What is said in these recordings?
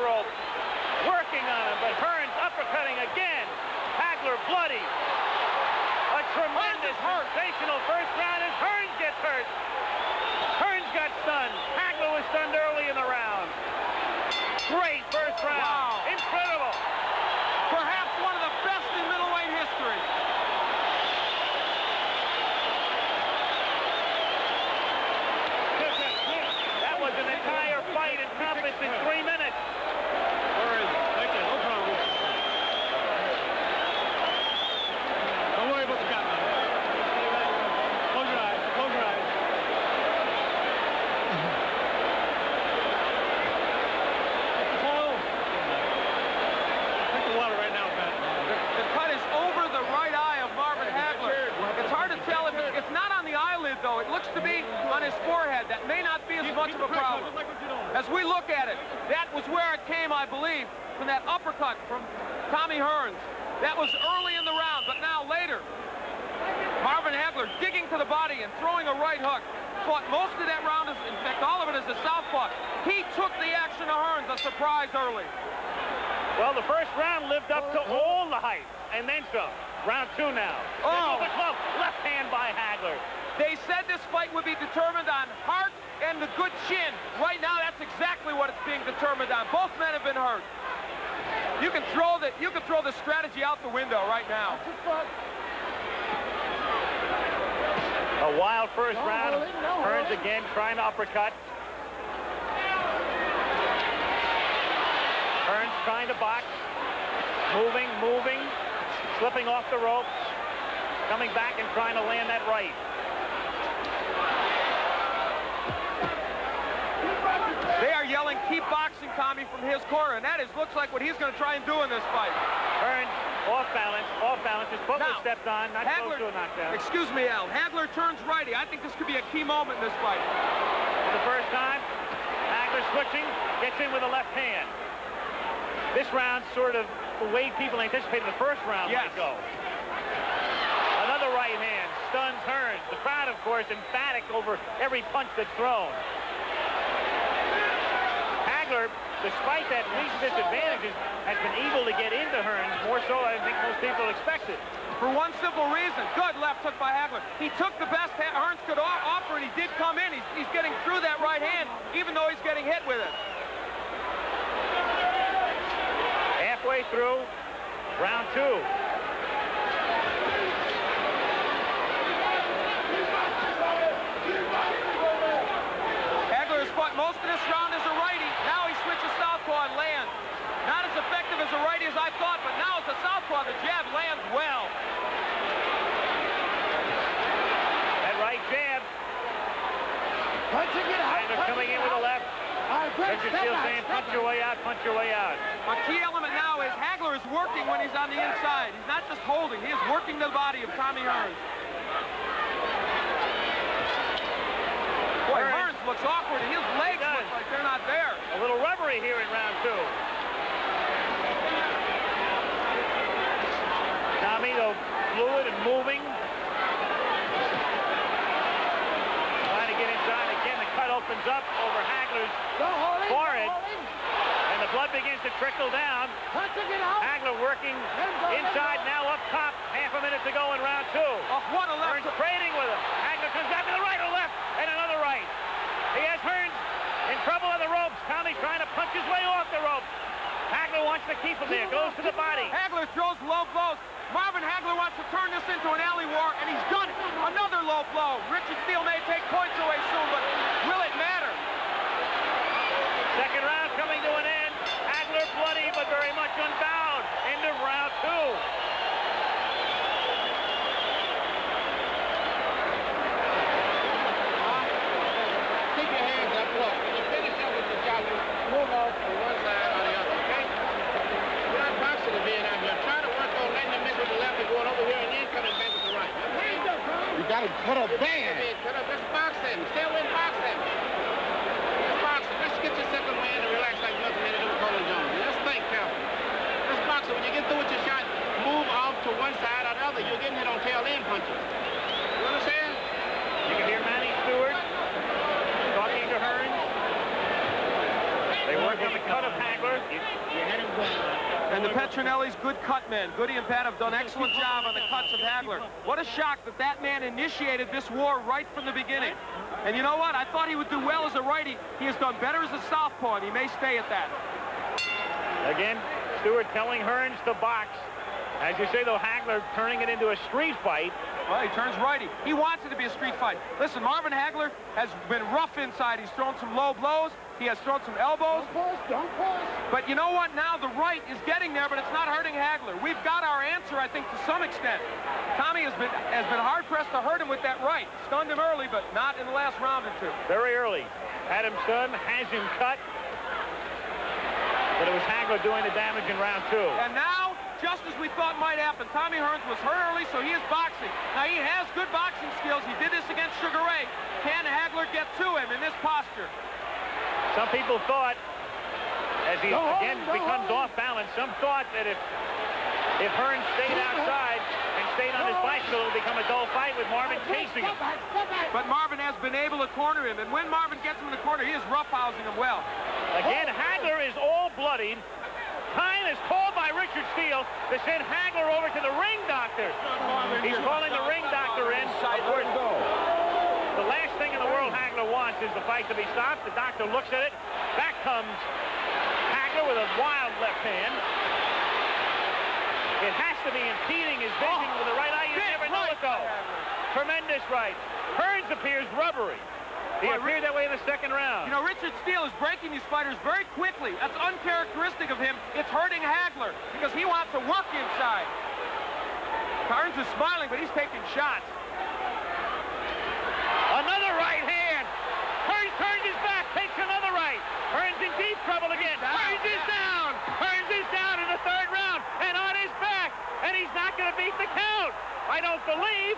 ropes. Working on him, but Hearns uppercutting again. Hagler bloody. A tremendous, sensational first round as Hearns gets hurt. Hearns got stunned. Hagler was stunned early in the round. Great first round. Wow. Incredible. Perhaps one of the best in middleweight history. That was an entire fight encompassed in 3 minutes. Where is it? Take it. No problem. Don't worry about the gun. Close your eyes. Close your eyes. Drink the water right now, Pat. The cut is over the right eye of Marvin Hagler. It's hard to tell if it's not on the eyelid, though. It looks to be on his forehead. That may not be as much of a problem. As we look at it, that was where it came, I believe, from that uppercut from Tommy Hearns. That was early in the round, but now later, Marvin Hagler digging to the body and throwing a right hook. Fought most of that round, in fact, all of it as a southpaw. He took the action of Hearns, a surprise early. Well, the first round lived up to all the hype, and then some. Round 2 now. Oh! The club, left hand by Hagler. They said this fight would be determined on heart and the good chin. Right now, that's exactly what it's being determined on. Both men have been hurt. You can throw the strategy out the window right now. A wild first round. Hearns again trying to uppercut. Hearns trying to box. Moving, slipping off the ropes. Coming back and trying to land that right. They are yelling, keep boxing, Tommy, from his corner, and that looks like what he's going to try and do in this fight. Hearns off balance. His foot was stepped on, not close to a knockdown. Excuse me, Al. Hagler turns righty. I think this could be a key moment in this fight. For the first time, Hagler switching, gets in with a left hand. This round sort of the way people anticipated the first round might go. Another right hand stuns Hearns. The crowd, of course, emphatic over every punch that's thrown. Hagler, despite that recent disadvantages, has been able to get into Hearns more so than I think most people expected. For one simple reason, good left hook by Hagler. He took the best Hearns could offer, and he did come in. He's getting through that right hand, even though he's getting hit with it. Halfway through round 2. Hagler has fought most of this round as a righty. Now he switches southpaw and lands. Not as effective as a righty as I thought, but now as a southpaw, the jab lands well. That right jab. Hagler coming in with a left. Richard Steele saying, punch your way out, punch your way out. A key element now is Hagler is working when he's on the inside. He's not just holding. He is working the body of Tommy Hearns. Boy, Hearns looks awkward, and his legs look like they're not there. A little rubbery here in round 2. Tommy, though, fluid and moving. Trying to get inside again. The cut opens up over Hagler's forehead. And the blood begins to trickle down. Hagler working inside, now up top. Half a minute to go in round 2. What a left. Hearns trading with him. Hagler comes back to the right or left, and another right. He has Hearns in trouble on the ropes. Tommy trying to punch his way off the ropes. Hagler wants to keep him there. Goes to the body. Hagler throws low blows. Marvin Hagler wants to turn this into an alley war, and he's done it. Another low blow. Richard Steele may take points away soon, but will it matter? Second round coming to an end. Hagler bloody, but very much unbound. End of round 2. Keep your hands up. Look, when you finish up with the job, you move off to one side or the other, okay? We're not boxing to being out here. Try to work on letting them mix with the left and going over here and then coming back with the right. You got to cut up bad. Let's box them. Stay away and box them. Let's box them. Let's get your second man and relax like nothing had to do with Colin Jones. Let's think carefully. Let's box it. When you get through with your shot, move off to one side or the other. You're getting hit on tail end punches. You understand? You can hear Manny Stewart talking to Hearns. They work on the cut of Hagler. He's Petronelli's good cut men. Goody and Pat have done an excellent job on the cuts of Hagler. What a shock that that man initiated this war right from the beginning. And you know what? I thought he would do well as a righty. He has done better as a southpaw, and he may stay at that. Again, Stewart telling Hearns to box. As you say, though, Hagler turning it into a street fight. Well, he turns righty. He wants it to be a street fight. Listen, Marvin Hagler has been rough inside. He's thrown some low blows. He has thrown some elbows. Don't push. But you know what? Now the right is getting there, but it's not hurting Hagler. We've got our answer, I think, to some extent. Tommy has been hard-pressed to hurt him with that right. Stunned him early, but not in the last round or two. Very early. Had him stunned, has him cut. But it was Hagler doing the damage in round two. And now, just as we thought might happen, Tommy Hearns was hurt early, so he is boxing. Now, he has good boxing skills. He did this against Sugar Ray. Can Hagler get to him in this posture? Some people thought, as he again becomes off balance, some thought that if Hearns stayed outside and stayed on his bicycle, it would become a dull fight with Marvin chasing him. But Marvin has been able to corner him, and when Marvin gets him in the corner, he is roughhousing him well. Again, Hagler is all bloodied. Time is called by Richard Steele to send Hagler over to the ring doctor. He's calling the ring doctor in. Of course, the last thing in the world Hagler wants is the fight to be stopped. The doctor looks at it. Back comes Hagler with a wild left hand. It has to be impeding his vision with the right eye. You never know it, though. Tremendous right. Hearns appears rubbery. He appeared that way in the second round. You know, Richard Steele is breaking these fighters very quickly. That's uncharacteristic of him. It's hurting Hagler because he wants to work inside. Hearns is smiling, but he's taking shots. Another right hand. Hearns turns his back, takes another right. Hearns in deep trouble again. Hearns is down. Hearns is down in the third round and on his back. And he's not going to beat the count. I don't believe.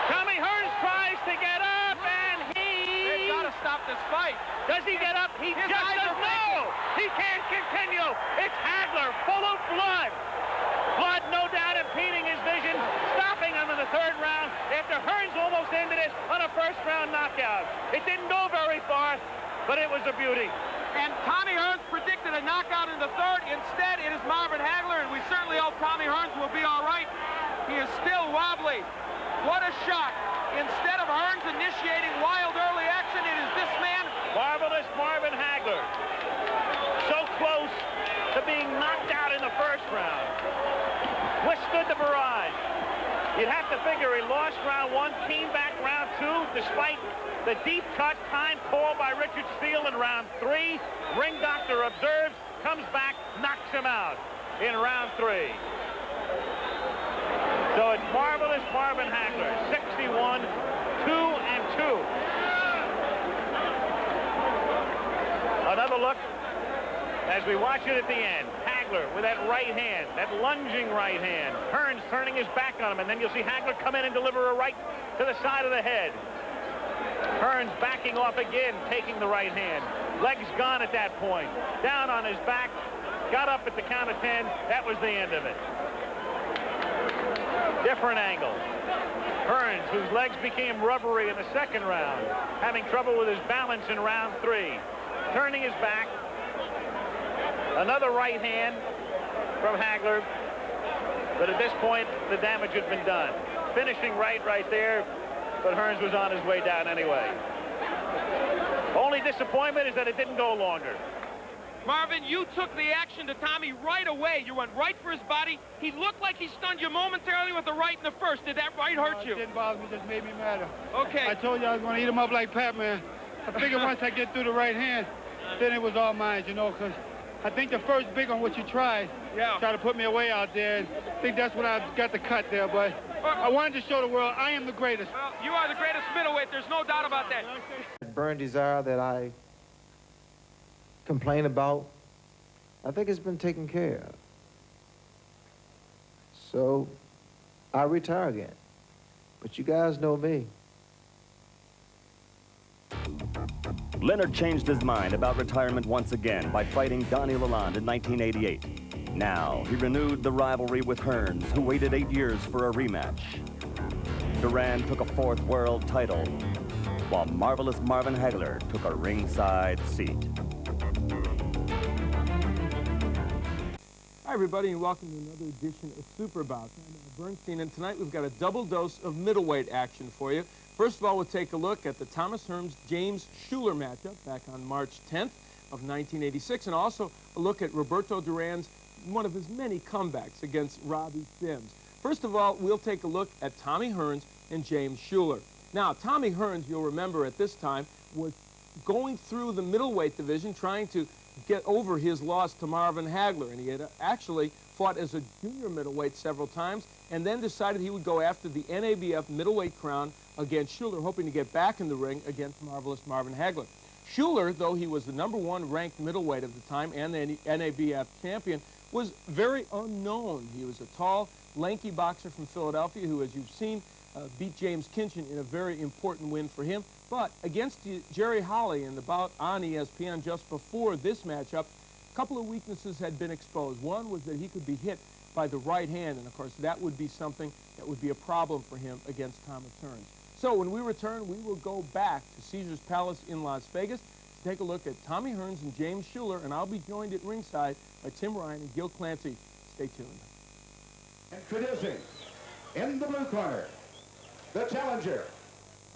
Tommy Hearns tries to get up, and They've got to stop this fight. Does he get up? He just doesn't know. He can't continue. It's Hagler, full of blood. Blood, no doubt, impeding his vision, stopping him in the third round after Hearns almost ended it on a first-round knockout. It didn't go very far, but it was a beauty. And Tommy Hearns predicted a knockout in the third. Instead, it is Marvin Hagler, and we certainly hope Tommy Hearns will be all right. He is still wobbly. What a shock. Instead of Hearns initiating wild early action, it is this man. Marvelous Marvin Hagler. So close to being knocked out in the first round. Withstood the barrage. You'd have to figure he lost round one, came back round two, despite the deep cut time called by Richard Steele in round three. Ring doctor observes, comes back, knocks him out in round three. So it's marvelous Marvin Hagler, 61, 2-2. Another look as we watch it at the end. Hagler with that right hand, that lunging right hand. Hearns turning his back on him, and then you'll see Hagler come in and deliver a right to the side of the head. Hearns backing off again, taking the right hand. Legs gone at that point. Down on his back, got up at the count of 10. That was the end of it. Different angle. Hearns, whose legs became rubbery in the second round, having trouble with his balance in round three. Turning his back. Another right hand from Hagler. But at this point, the damage had been done. Finishing right there, but Hearns was on his way down anyway. Only disappointment is that it didn't go longer. Marvin, you took the action to Tommy right away. You went right for his body. He looked like he stunned you momentarily with the right in the first. Did that right hurt you? It didn't bother me, it just made me madder. Okay. I told you I was going to eat him up like Badman. I figured once I get through the right hand, then it was all mine, you know, because I think the first big one, what you tried, tried to put me away out there. And I think that's when I got the cut there, but I wanted to show the world I am the greatest. Well, you are the greatest middleweight. There's no doubt about that. Burn desire that I complain about, I think it's been taken care of. So I retire again. But you guys know me. Leonard changed his mind about retirement once again by fighting Donnie Lalonde in 1988. Now, he renewed the rivalry with Hearns, who waited 8 years for a rematch. Duran took a fourth world title, while marvelous Marvin Hagler took a ringside seat. everybody, and welcome to another edition of Super Bout. I'm Bernstein, and tonight we've got a double dose of middleweight action for you. First of all, we'll take a look at the Thomas Hearns-James Schuler matchup back on March 10th of 1986, and also a look at Roberto Duran's one of his many comebacks against Robbie Sims. First of all, we'll take a look at Tommy Hearns and James Schuler. Now, Tommy Hearns, you'll remember at this time, was going through the middleweight division trying to get over his loss to Marvin Hagler, and he had actually fought as a junior middleweight several times and then decided he would go after the NABF middleweight crown against Schuler, hoping to get back in the ring against marvelous Marvin Hagler. Schuler, though he was the #1 ranked middleweight at the time and the NABF champion, was very unknown. He was a tall, lanky boxer from Philadelphia who, as you've seen, beat James Kinchin in a very important win for him. But against Jerry Holly in the bout on ESPN just before this matchup, a couple of weaknesses had been exposed. One was that he could be hit by the right hand, and of course that would be something that would be a problem for him against Thomas Hearns. So when we return, we will go back to Caesars Palace in Las Vegas to take a look at Tommy Hearns and James Schuler, and I'll be joined at ringside by Tim Ryan and Gil Clancy. Stay tuned. Introducing, in the blue corner, the challenger,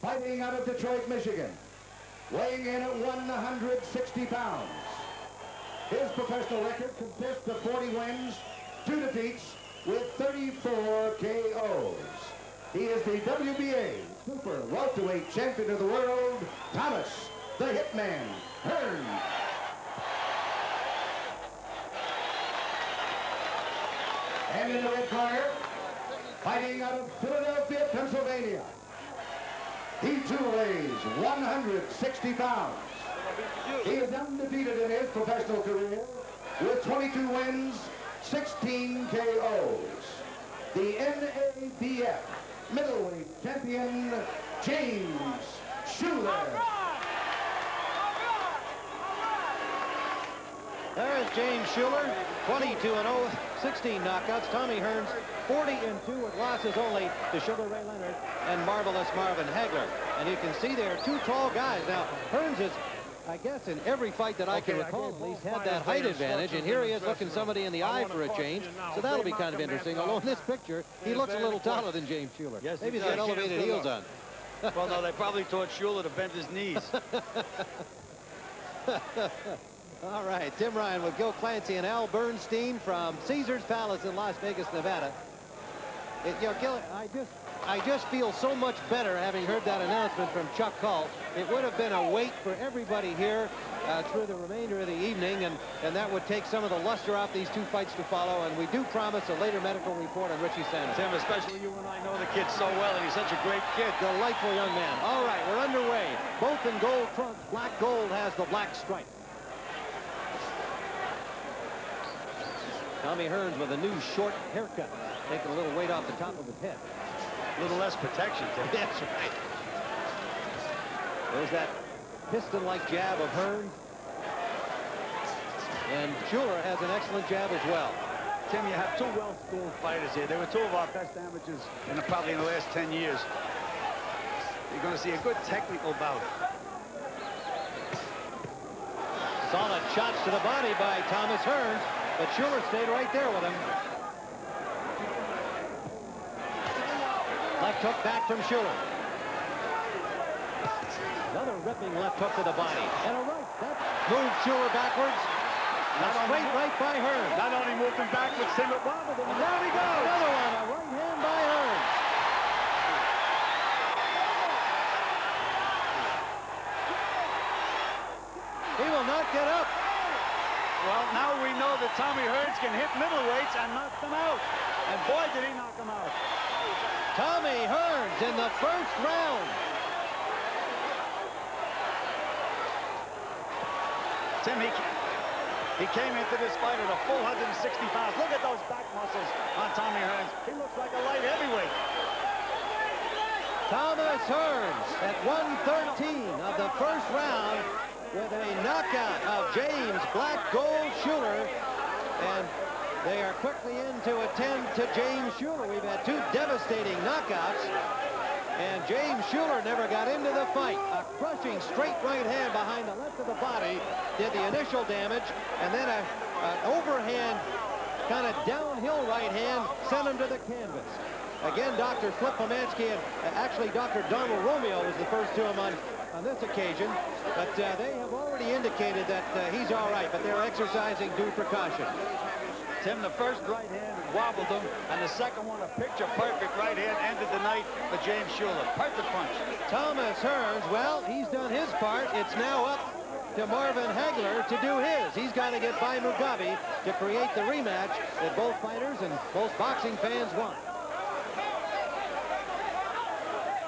fighting out of Detroit, Michigan, weighing in at 160 pounds. His professional record consists of 40 wins, 2 defeats, with 34 KOs. He is the WBA Super Welterweight Champion of the World, Thomas the Hitman Hearns. And in the red corner, fighting out of Philadelphia, Pennsylvania, he too weighs 160 pounds. He is undefeated in his professional career with 22 wins, 16 KOs. The NABF middleweight champion, James Schuler. There's James Schuler, 22-0, 16 knockouts. Tommy Hearns, 40-2 with losses only to Sugar Ray Leonard and marvelous Marvin Hagler. And you can see there are two tall guys. Now, Hearns is, I guess, in every fight that I can recall, at least had that height advantage. And here he is looking somebody in the eye for a change. So that'll be kind of interesting. Although in this picture, he looks a little taller than James Schuler. Yes, maybe he's got elevated heels on. Well, no, they probably taught Schuler to bend his knees. All right, Tim Ryan with Gil Clancy and Al Bernstein from Caesars Palace in Las Vegas, Nevada. You know, Gil, I just feel so much better having heard that announcement from Chuck Hull. It would have been a wait for everybody here through the remainder of the evening, and that would take some of the luster off these two fights to follow, and we do promise a later medical report on Richie Sanders. Tim, especially you and I know the kid so well, and he's such a great kid. Delightful young man. All right, we're underway. Both in gold trunks. Black gold has the black stripe. Tommy Hearns with a new short haircut, taking a little weight off the top of his head. A little less protection, Tim. That's right. There's that piston-like jab of Hearns. And Schuler has an excellent jab as well. Tim, you have two well-skilled fighters here. They were two of our best amateurs probably in the last 10 years. You're going to see a good technical bout. Solid shots to the body by Thomas Hearns, but Schuler stayed right there with him. Left hook back from Schuler. Another ripping left hook to the body. And a right. That moved Schuler backwards. A straight right by Hearns. Not only moved him backwards, Tim, but wobbled him. And down he goes. Another one. A right hand by Hearns. He will not get up. Well, now we know that Tommy Hearns can hit middleweights and knock them out. And boy, did he knock them out. Tommy Hearns in the first round. Tim, he came into this fight at a full 160 pounds. Look at those back muscles on Tommy Hearns. He looks like a light heavyweight. Thomas Hearns at 113 of the first round with a knockout of James Black Gold Schuler. And they are quickly into a 10 to James Schuler. We've had two devastating knockouts. And James Schuler never got into the fight. A crushing straight right hand behind the left of the body did the initial damage. And then an overhand kind of downhill right hand sent him to the canvas. Again, Dr. Flip Pomansky and actually Dr. Donald Romeo was the first to him on this occasion. But they have already indicated that he's all right, but they're exercising due precaution. Tim, the first right hand wobbled him, and the second one, a picture-perfect right hand, ended the night for James Schuler. Perfect punch. Thomas Hearns, well, he's done his part. It's now up to Marvin Hagler to do his. He's got to get by Mugabe to create the rematch that both fighters and most boxing fans want.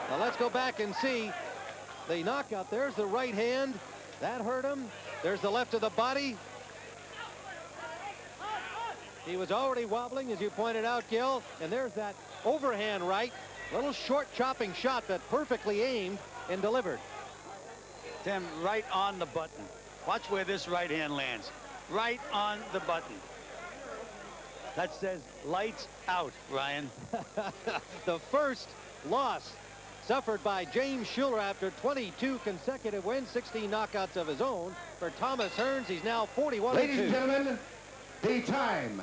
Now let's go back and see the knockout. There's the right hand. That hurt him. There's the left of the body. He was already wobbling, as you pointed out, Gil. And there's that overhand right. Little short chopping shot, but perfectly aimed and delivered. Tim, right on the button. Watch where this right hand lands. Right on the button. That says lights out, Ryan. The first loss suffered by James Schuler after 22 consecutive wins, 16 knockouts of his own. For Thomas Hearns, he's now 41-2. Ladies and gentlemen, the time,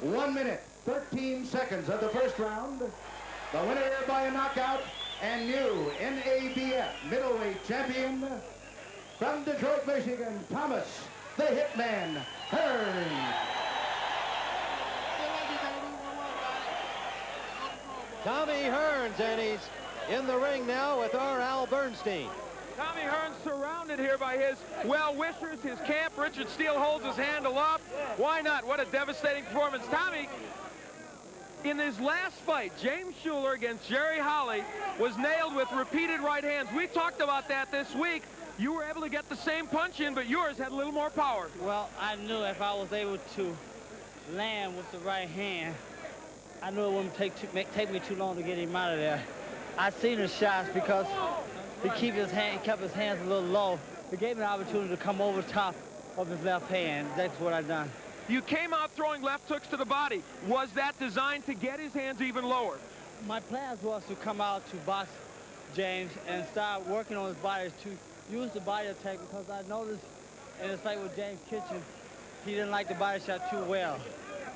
1 minute, 13 seconds of the first round. The winner by a knockout and new NABF middleweight champion from Detroit, Michigan, Thomas the Hitman Hearns. Tommy Hearns, and he's in the ring now with our Al Bernstein. Tommy Hearns surrounded here by his well-wishers, his camp. Richard Steele holds his hand aloft. Why not? What a devastating performance. Tommy, in his last fight, James Schuler against Jerry Holly was nailed with repeated right hands. We talked about that this week. You were able to get the same punch in, but yours had a little more power. Well, I knew if I was able to land with the right hand, I knew it wouldn't take me too long to get him out of there. I seen his shots because he kept his hands a little low. It gave me an opportunity to come over top of his left hand. That's what I done. You came out throwing left hooks to the body. Was that designed to get his hands even lower? My plans was to come out to box James and start working on his body to use the body attack, because I noticed in his fight with James Kitchen, he didn't like the body shot too well.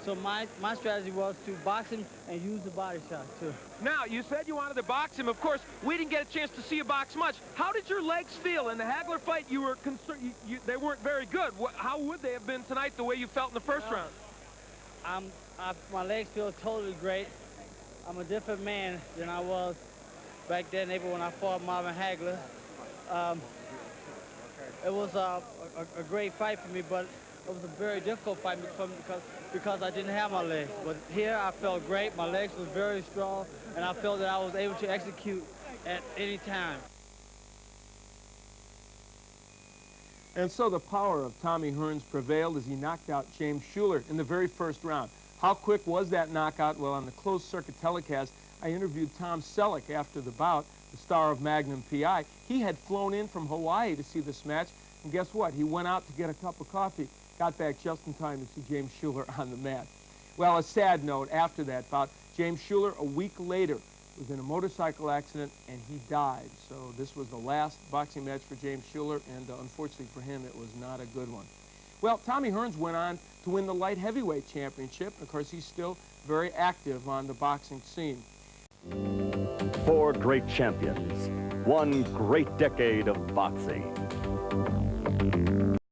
So my strategy was to box him and use the body shot, too. Now, you said you wanted to box him. Of course, we didn't get a chance to see you box much. How did your legs feel? In the Hagler fight, you were concerned. They weren't very good. How would they have been tonight the way you felt in the first round? My legs feel totally great. I'm a different man than I was back then, even when I fought Marvin Hagler. It was a great fight for me, but it was a very difficult fight because I didn't have my legs. But here I felt great. My legs were very strong, and I felt that I was able to execute at any time. And so the power of Tommy Hearns prevailed as he knocked out James Schuler in the very first round. How quick was that knockout? Well, on the closed circuit telecast, I interviewed Tom Selleck after the bout, the star of Magnum P.I. He had flown in from Hawaii to see this match, and guess what? He went out to get a cup of coffee, got back just in time to see James Schuler on the mat. Well, a sad note after that bout, James Schuler, a week later, was in a motorcycle accident, and he died. So this was the last boxing match for James Schuler, and unfortunately for him, it was not a good one. Well, Tommy Hearns went on to win the light heavyweight championship. Of course, he's still very active on the boxing scene. 4 great champions, 1 great decade of boxing.